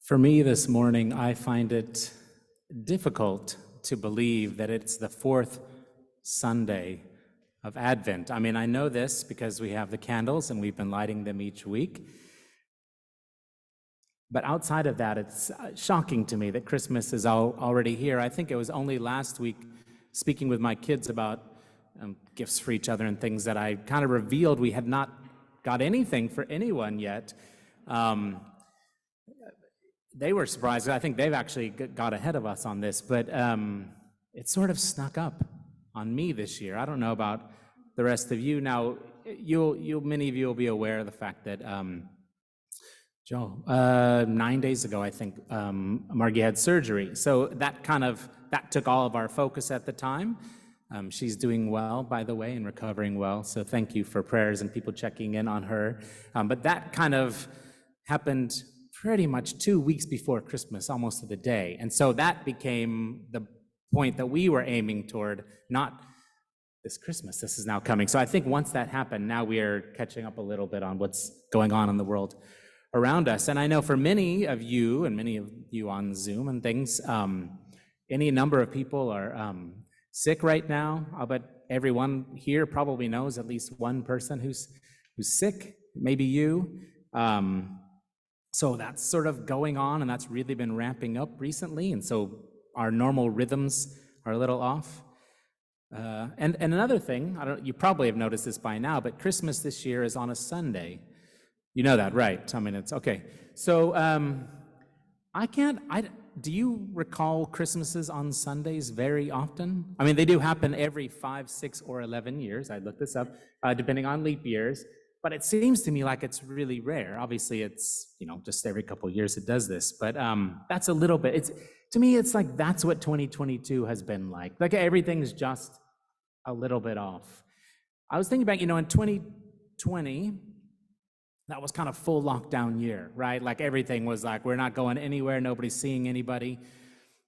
For me this morning, I find it difficult to believe that it's the fourth Sunday of Advent. I mean, I know this because we have the candles and we've been lighting them each week. But outside of that, it's shocking to me that Christmas is already here. I think it was only last week, speaking with my kids about gifts for each other and things, that I kind of revealed we had not got anything for anyone yet. They were surprised. I think they've actually got ahead of us on this, but it sort of snuck up on me this year. I don't know about the rest of you. Now, many of you will be aware of the fact that Joe, 9 days ago, I think, Margie had surgery. So that took all of our focus at the time. She's doing well, by the way, and recovering well. So thank you for prayers and people checking in on her. But that kind of happened pretty much 2 weeks before Christmas, almost to the day. And so that became the point that we were aiming toward, not this Christmas. This is now coming. So I think once that happened, now we are catching up a little bit on what's going on in the world around us. And I know for many of you, and many of you on Zoom and things, any number of people are sick right now. I'll bet everyone here probably knows at least one person who's sick, maybe you. So that's sort of going on, and that's really been ramping up recently. And so our normal rhythms are a little off. And another thing, you probably have noticed this by now, but Christmas this year is on a Sunday. You know that, right? I mean, it's okay. So do you recall Christmases on Sundays very often? I mean, they do happen every 5, 6, or 11 years. I looked this up, depending on leap years. But it seems to me like it's really rare. Obviously, it's, just every couple of years it does this. But that's a little bit, to me, it's like that's what 2022 has been like. Like everything's just a little bit off. I was thinking about, in 2020, that was kind of full lockdown year, right? Like everything was like, we're not going anywhere, nobody's seeing anybody.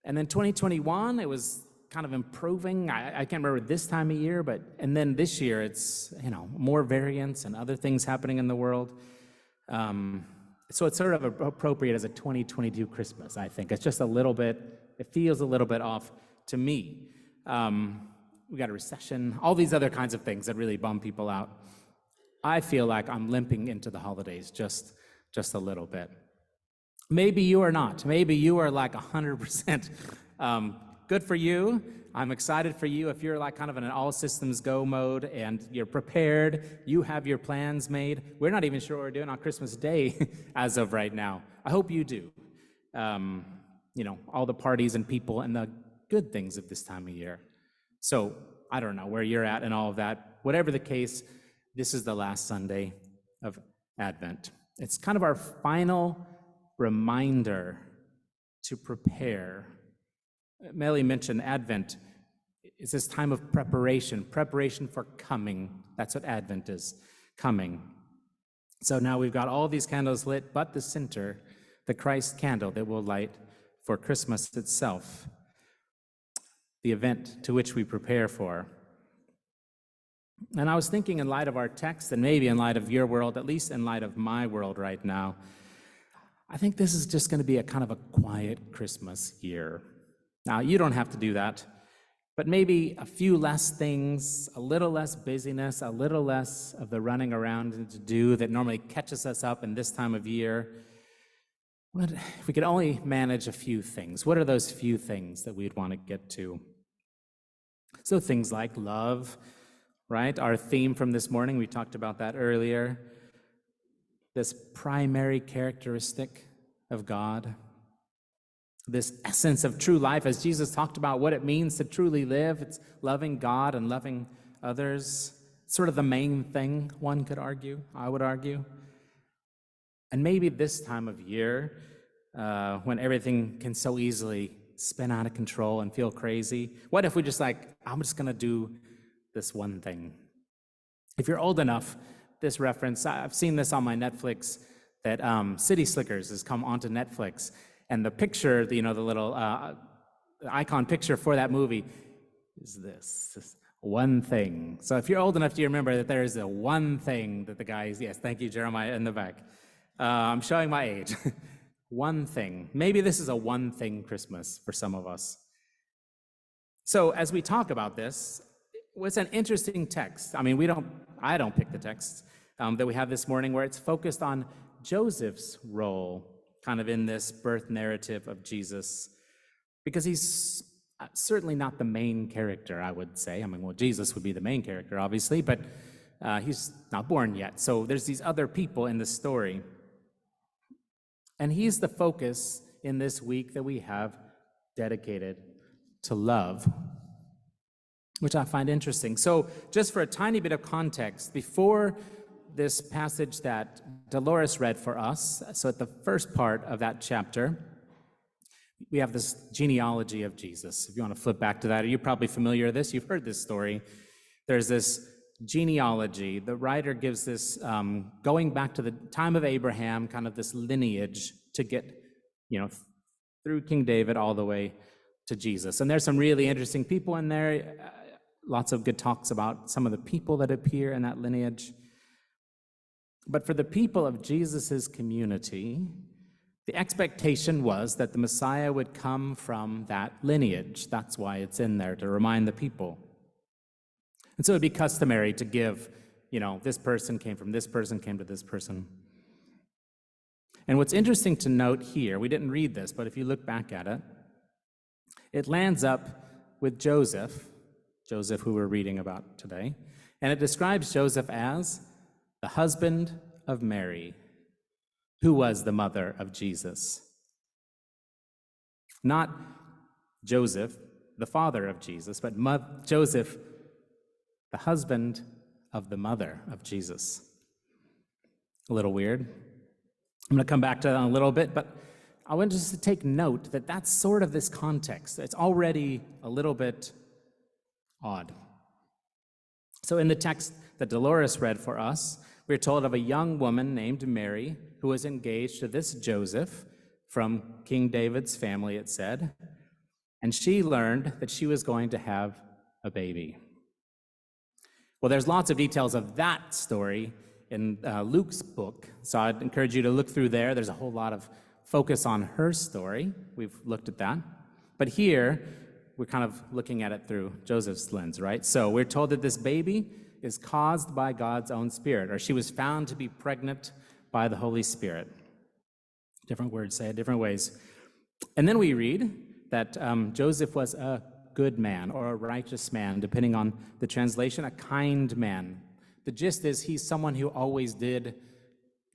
And then 2021, it was kind of improving. I can't remember this time of year, and then this year it's, more variants and other things happening in the world. So it's sort of appropriate as a 2022 Christmas, I think. It's just it feels a little bit off to me. We got a recession, all these other kinds of things that really bum people out. I feel like I'm limping into the holidays just a little bit. Maybe you are not. Maybe you are like 100%. Good for you. I'm excited for you. If you're like kind of in an all systems go mode and you're prepared, you have your plans made. We're not even sure what we're doing on Christmas Day as of right now. I hope you do. All the parties and people and the good things of this time of year. So I don't know where you're at and all of that. Whatever the case, this is the last Sunday of Advent. It's kind of our final reminder to prepare. Melly mentioned Advent is this time of preparation for coming. That's what Advent is, coming. So now we've got all these candles lit, but the center, the Christ candle that we'll light for Christmas itself, the event to which we prepare for. And I was thinking, in light of our text, and maybe in light of your world, at least in light of my world right now, I think this is just going to be a kind of a quiet Christmas year. Now, you don't have to do that, but maybe a few less things, a little less busyness, a little less of the running around to do that normally catches us up in this time of year. If we could only manage a few things, what are those few things that we'd want to get to? So things like love, right? Our theme from this morning, we talked about that earlier. This primary characteristic of God. This essence of true life, as Jesus talked about what it means to truly live. It's loving God and loving others. It's sort of the main thing, one could argue, I would argue. And maybe this time of year, when everything can so easily spin out of control and feel crazy, what if we just I'm just gonna do this one thing? If you're old enough, this reference, I've seen this on my Netflix, that City Slickers has come onto Netflix. And the picture, the little icon picture for that movie is this one thing. So if you're old enough, do you remember that there is a one thing that the guy is, yes, thank you, Jeremiah, in the back. I'm showing my age. one thing. Maybe this is a one thing Christmas for some of us. So as we talk about this, it's an interesting text. I mean, I don't pick the text that we have this morning, where it's focused on Joseph's role kind of in this birth narrative of Jesus, because he's certainly not the main character, I would say. I mean, well, Jesus would be the main character, obviously, but he's not born yet. So there's these other people in the story. And he's the focus in this week that we have dedicated to love, which I find interesting. So just for a tiny bit of context, before this passage that Dolores read for us, so at the first part of that chapter, we have this genealogy of Jesus. If you want to flip back to that, you're probably familiar with this. You've heard this story. There's this genealogy. The writer gives this, going back to the time of Abraham, kind of this lineage to get, through King David all the way to Jesus. And there's some really interesting people in there. Lots of good talks about some of the people that appear in that lineage. But for the people of Jesus's community, the expectation was that the Messiah would come from that lineage. That's why it's in there, to remind the people. And so it'd be customary to give, this person came from this person, came to this person. And what's interesting to note here, we didn't read this, but if you look back at it, it lands up with Joseph who we're reading about today. And it describes Joseph as the husband of Mary, who was the mother of Jesus. Not Joseph, the father of Jesus, but Joseph, the husband of the mother of Jesus. A little weird. I'm going to come back to that in a little bit, but I want just to take note that that's sort of this context. It's already a little bit odd. So in the text that Dolores read for us, we're told of a young woman named Mary who was engaged to this Joseph from King David's family, it said, and she learned that she was going to have a baby. Well, there's lots of details of that story in Luke's book, so I'd encourage you to look through there. There's a whole lot of focus on her story. We've looked at that. But here, we're kind of looking at it through Joseph's lens, right? So we're told that this baby is caused by God's own Spirit, or she was found to be pregnant by the Holy Spirit. Different words say it different ways. And then we read that Joseph was a good man or a righteous man, depending on the translation, a kind man. The gist is he's someone who always did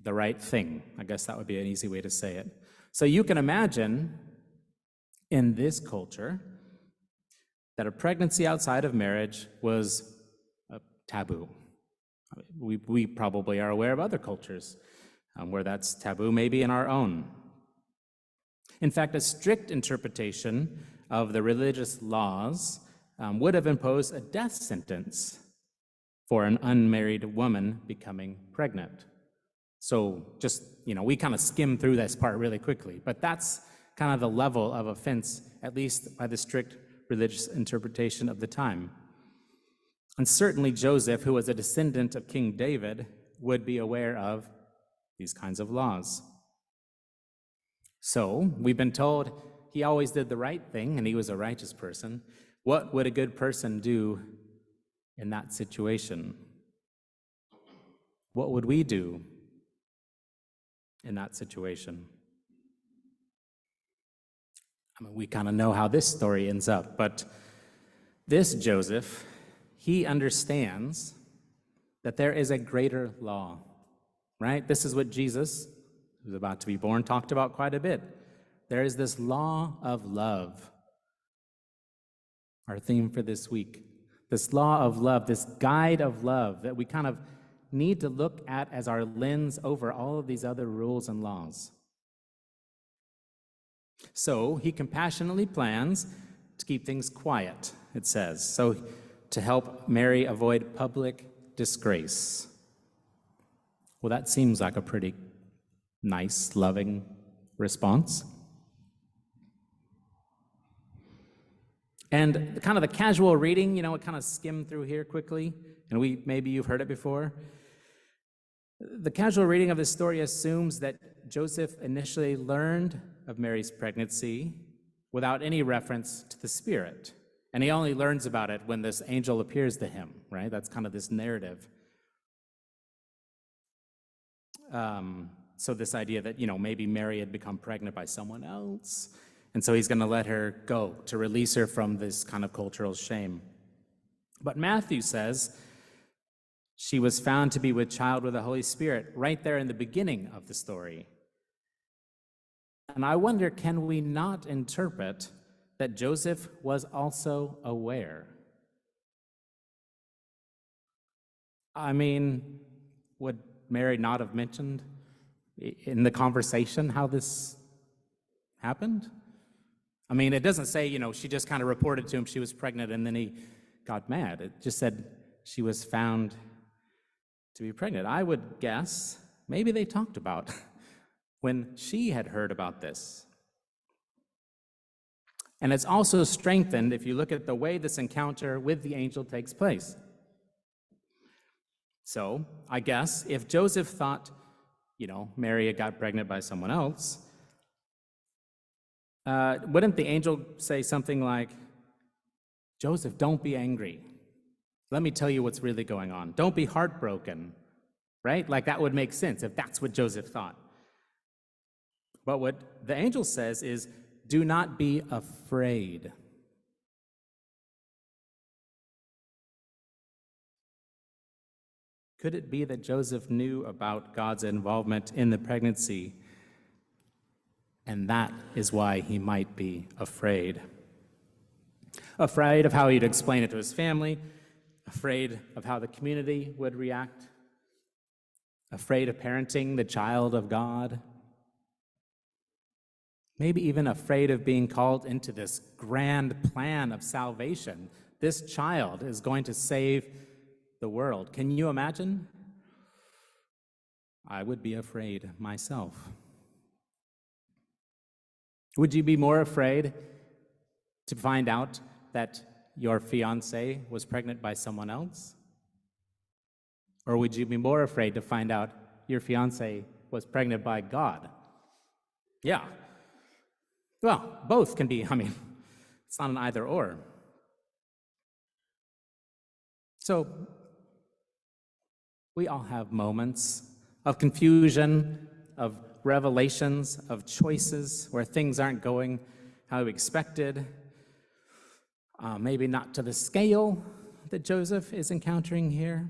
the right thing. I guess that would be an easy way to say it. So you can imagine in this culture that a pregnancy outside of marriage was a taboo. We probably are aware of other cultures where that's taboo, maybe in our own. In fact, a strict interpretation of the religious laws would have imposed a death sentence for an unmarried woman becoming pregnant. So just, we kind of skim through this part really quickly, but that's kind of the level of offense, at least by the strict religious interpretation of the time. And certainly Joseph, who was a descendant of King David, would be aware of these kinds of laws. So we've been told he always did the right thing and he was a righteous person. What would a good person do in that situation? What would we do in that situation? I mean, we kind of know how this story ends up, but this Joseph, he understands that there is a greater law, right? This is what Jesus, who's about to be born, talked about quite a bit. There is this law of love, our theme for this week. This law of love, this guide of love that we kind of need to look at as our lens over all of these other rules and laws. So he compassionately plans to keep things quiet, it says, so to help Mary avoid public disgrace. Well, that seems like a pretty nice, loving response. And kind of the casual reading, it kind of skimmed through here quickly, and maybe you've heard it before. The casual reading of this story assumes that Joseph initially learned of Mary's pregnancy without any reference to the Spirit. And he only learns about it when this angel appears to him, right? That's kind of this narrative. So this idea that, maybe Mary had become pregnant by someone else, and so he's going to let her go to release her from this kind of cultural shame. But Matthew says she was found to be with child with the Holy Spirit right there in the beginning of the story. And I wonder, can we not interpret that Joseph was also aware? I mean, would Mary not have mentioned in the conversation how this happened? I mean, it doesn't say, she just kind of reported to him she was pregnant and then he got mad. It just said she was found to be pregnant. I would guess maybe they talked about when she had heard about this. And it's also strengthened if you look at the way this encounter with the angel takes place. So I guess if Joseph thought, Mary had got pregnant by someone else, wouldn't the angel say something like, Joseph, don't be angry. Let me tell you what's really going on. Don't be heartbroken, right? Like that would make sense if that's what Joseph thought. But what the angel says is, do not be afraid. Could it be that Joseph knew about God's involvement in the pregnancy, and that is why he might be afraid? Afraid of how he'd explain it to his family, afraid of how the community would react, afraid of parenting the child of God, maybe even afraid of being called into this grand plan of salvation. This child is going to save the world. Can you imagine? I would be afraid myself. Would you be more afraid to find out that your fiancée was pregnant by someone else? Or would you be more afraid to find out your fiancée was pregnant by God? Yeah. Well, both can be, it's not an either or. So, we all have moments of confusion, of revelations, of choices where things aren't going how we expected. Maybe not to the scale that Joseph is encountering here.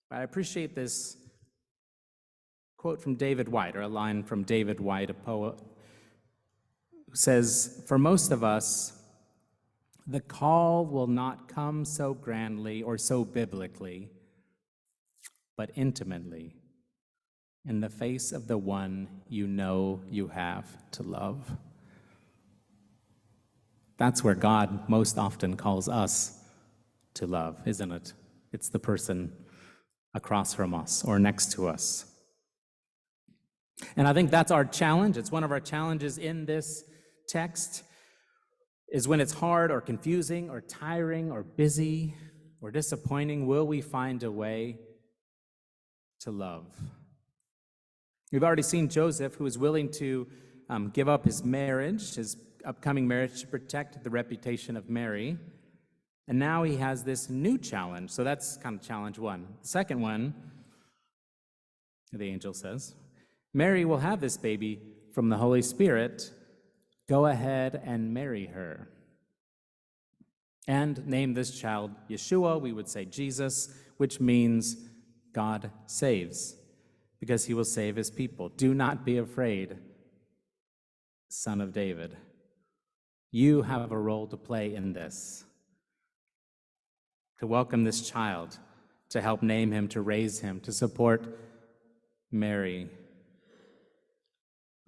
But I appreciate this quote from David White, or a line from David White, a poet, who says, for most of us, the call will not come so grandly or so biblically, but intimately, in the face of the one you know you have to love. That's where God most often calls us to love, isn't it? It's the person across from us or next to us. And I think that's our challenge. It's one of our challenges in this text, is when it's hard or confusing or tiring or busy or disappointing, will we find a way to love? We've already seen Joseph, who is willing to give up his marriage, his upcoming marriage, to protect the reputation of Mary. And now he has this new challenge. So that's kind of challenge one. The second one, the angel says, Mary will have this baby from the Holy Spirit. Go ahead and marry her. And name this child Yeshua, we would say Jesus, which means God saves, because he will save his people. Do not be afraid, son of David. You have a role to play in this, to welcome this child, to help name him, to raise him, to support Mary.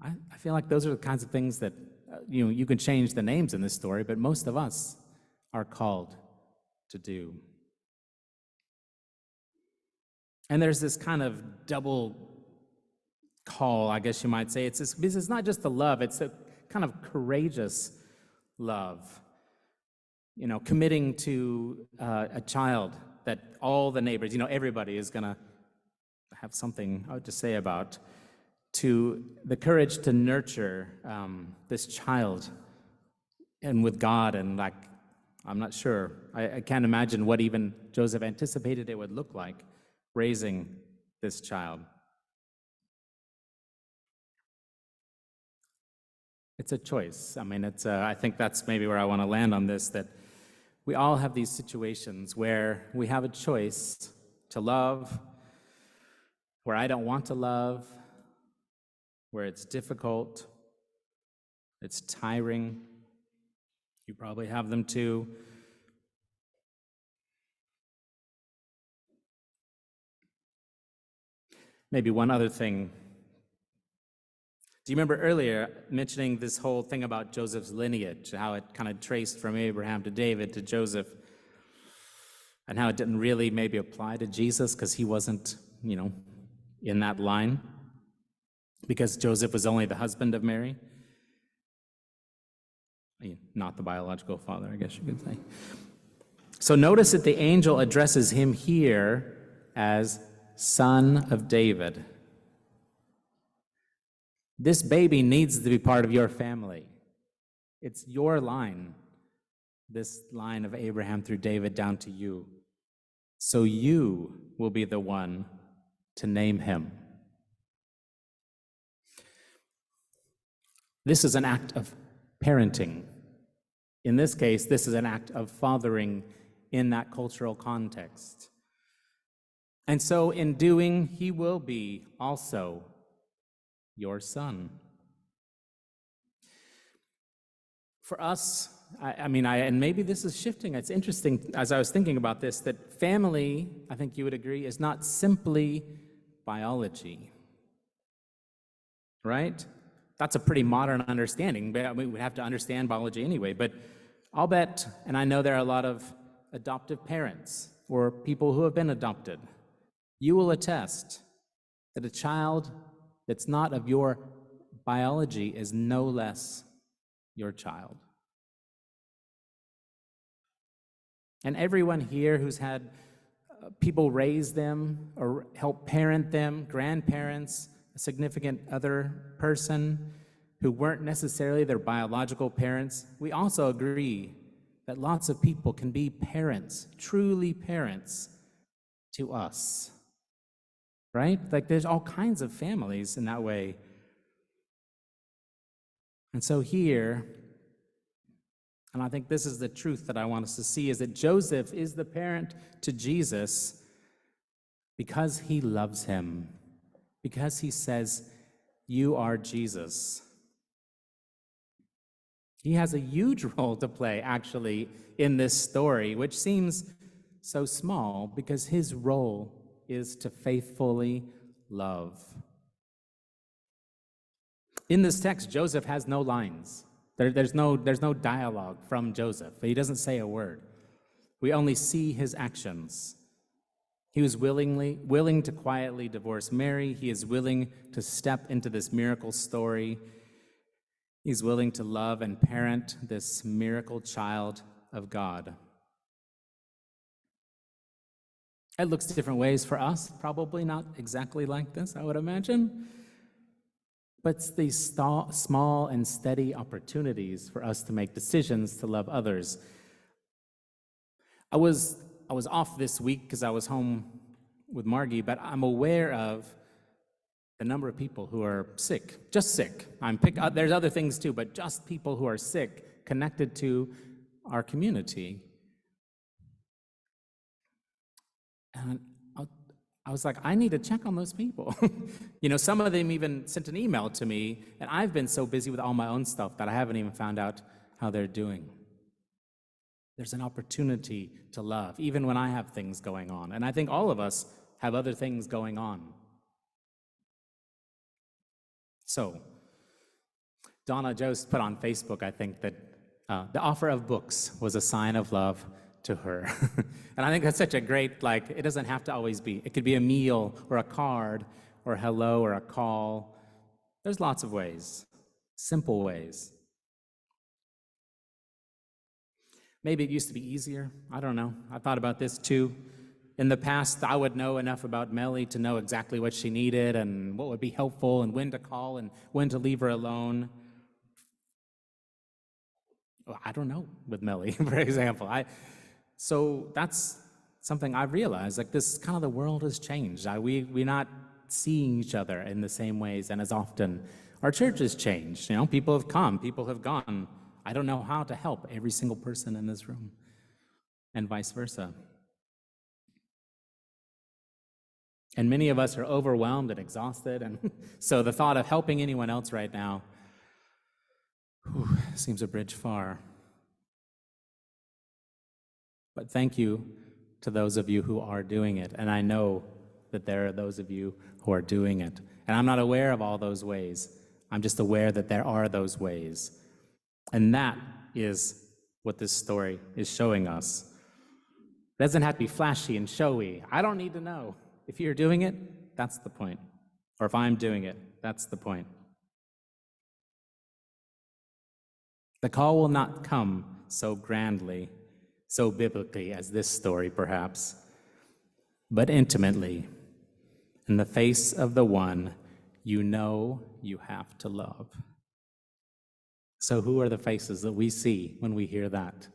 I feel like those are the kinds of things that, you can change the names in this story, but most of us are called to do. And there's this kind of double call, I guess you might say. It's not just the love, it's a kind of courageous love. Committing to a child that all the neighbors, everybody is going to have something to say about, to the courage to nurture this child and with God. And like, I'm not sure. I can't imagine what even Joseph anticipated it would look like raising this child. It's a choice. I mean, I think that's maybe where I want to land on this, that we all have these situations where we have a choice to love, where I don't want to love, where it's difficult, it's tiring. You probably have them too. Maybe one other thing. Do you remember earlier mentioning this whole thing about Joseph's lineage, how it kind of traced from Abraham to David to Joseph, and how it didn't really maybe apply to Jesus because he wasn't, in that line, because Joseph was only the husband of Mary? Not the biological father, I guess you could say. So notice that the angel addresses him here as Son of David. This baby needs to be part of your family. It's your line, this line of Abraham through David down to you. So you will be the one to name him. This is an act of parenting. In this case, this is an act of fathering in that cultural context. And so in doing, he will be also your son. For us, and maybe this is shifting. It's interesting, as I was thinking about this, that family, I think you would agree, is not simply biology, right? That's a pretty modern understanding. But we would have to understand biology anyway. But I'll bet, and I know there are a lot of adoptive parents or people who have been adopted, you will attest that a child that's not of your biology is no less your child. And everyone here who's had people raise them or help parent them, grandparents, a significant other person who weren't necessarily their biological parents, we also agree that lots of people can be parents, truly parents, to us. Right? Like there's all kinds of families in that way. And so here, and I think this is the truth that I want us to see, is that Joseph is the parent to Jesus because he loves him, because he says, you are Jesus. He has a huge role to play, actually, in this story, which seems so small because his role is to faithfully love. In this text, Joseph has no lines. There's no dialogue from Joseph. He doesn't say a word. We only see his actions. He was willing to quietly divorce Mary. He is willing to step into this miracle story. He's willing to love and parent this miracle child of God. It looks different ways for us, probably not exactly like this, I would imagine. But it's these small and steady opportunities for us to make decisions to love others. I was off this week because I was home with Margie, but I'm aware of the number of people who are sick, just sick. There's other things too, but just people who are sick connected to our community. And I was like, I need to check on those people. Some of them even sent an email to me, and I've been so busy with all my own stuff that I haven't even found out how they're doing. There's an opportunity to love, even when I have things going on. And I think all of us have other things going on. So, Donna Jost put on Facebook, I think, that the offer of books was a sign of love to her. And I think that's such a great, it doesn't have to always be. It could be a meal or a card or a hello or a call. There's lots of ways, simple ways. Maybe it used to be easier. I don't know. I thought about this too. In the past, I would know enough about Melly to know exactly what she needed and what would be helpful and when to call and when to leave her alone. Well, I don't know with Melly, for example. So that's something I've realized. Like this, kind of the world has changed. We're not seeing each other in the same ways and as often. Our church has changed. People have come, people have gone. I don't know how to help every single person in this room, and vice versa. And many of us are overwhelmed and exhausted, and so the thought of helping anyone else right now seems a bridge far. But thank you to those of you who are doing it, and I know that there are those of you who are doing it. And I'm not aware of all those ways. I'm just aware that there are those ways. And that is what this story is showing us. It doesn't have to be flashy and showy. I don't need to know. If you're doing it, that's the point. Or if I'm doing it, that's the point. The call will not come so grandly, so biblically as this story, perhaps, but intimately, in the face of the one you know you have to love. So who are the faces that we see when we hear that?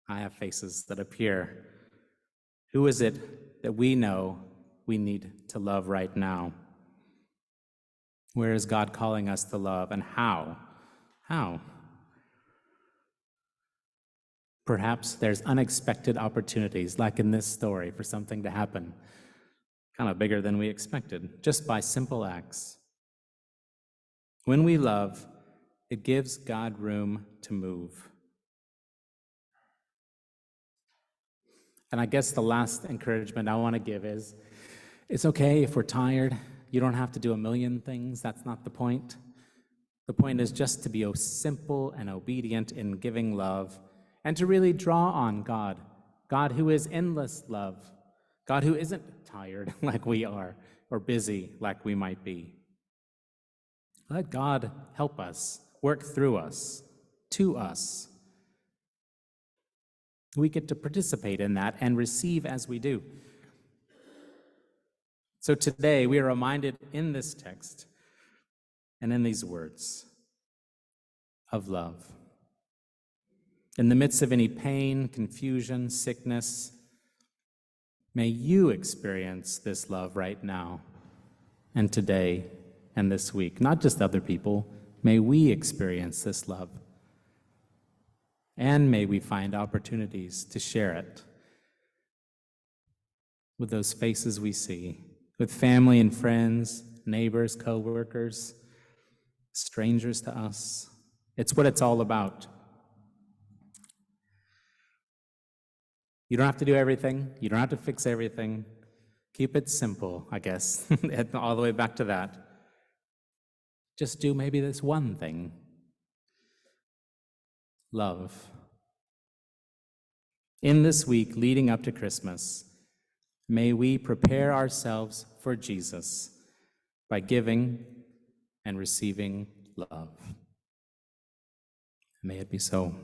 I have faces that appear. Who is it that we know we need to love right now? Where is God calling us to love, and how? How? Perhaps there's unexpected opportunities, like in this story, for something to happen, kind of bigger than we expected, just by simple acts. When we love, it gives God room to move. And I guess the last encouragement I want to give is, it's okay if we're tired. You don't have to do a million things. That's not the point. The point is just to be simple and obedient in giving love, and to really draw on God, God who is endless love, God who isn't tired like we are, or busy like we might be. Let God help us, work through us, to us. We get to participate in that and receive as we do. So today we are reminded in this text and in these words of love. In the midst of any pain, confusion, sickness, may you experience this love right now and today and this week. Not just other people, may we experience this love. And may we find opportunities to share it with those faces we see, with family and friends, neighbors, co-workers, strangers to us. It's what it's all about. You don't have to do everything. You don't have to fix everything. Keep it simple, I guess, all the way back to that. Just do maybe this one thing. Love. In this week leading up to Christmas, may we prepare ourselves for Jesus by giving and receiving love. May it be so.